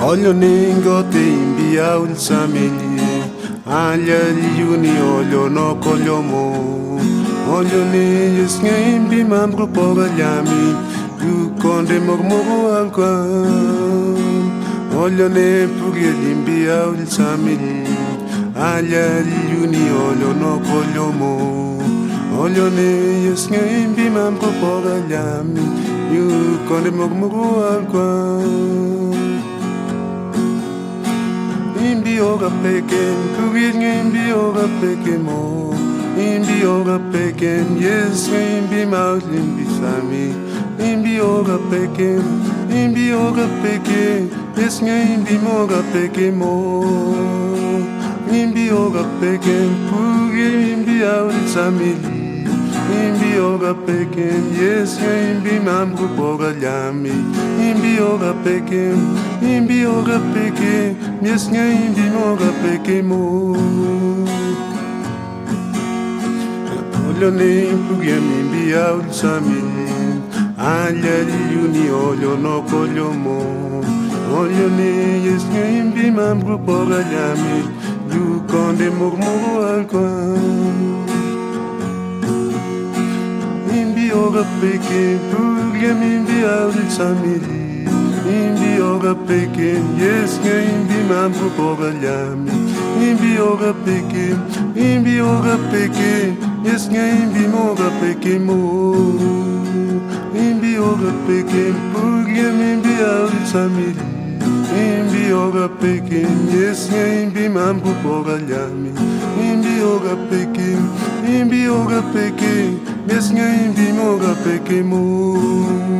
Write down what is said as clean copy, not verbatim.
Olho ningo te imbia un samili, aglia gli uni olio no coliomo. Olho ni yesnge imbi mambru pogaliami, yu konde mormoro alqua. Olho ne pugye imbia un samili, aglia gli uni olio no coliomo. Olho ne yesnge imbi mambru pogaliami, yu konde mormoro alqua. Imbi ora pequem, pugin imbi ora pequemo. Imbi ora pequem, yes, imbi maus limbi sami. Imbi ora pequem, yes, imbi mora pequemo. Imbi ora pequem, pugin imbi aul samili. Imbi ora pequem, yes, imbi mamru pogaliami. Imbi ora pequem, yes, imbi mora pequemo. Olho nem pugem imbi aul samili. Aglia gli uni olio no coliomo. Olho nem yes, imbi mamru pogaliami. Du konde murmuro alqua. Imbi ora pequem, pugem imbi aul samili. Imbi ora pequem, yes, imbi mambru pogaliami. Imbi ora pequem, yes, imbi mora pequemo. Imbi ora pequem, pugem imbi aul samili. Imbi ora pequem, yes, imbi mambru pogaliami. Imbi ora pequem, yes, imbi mora pequemo.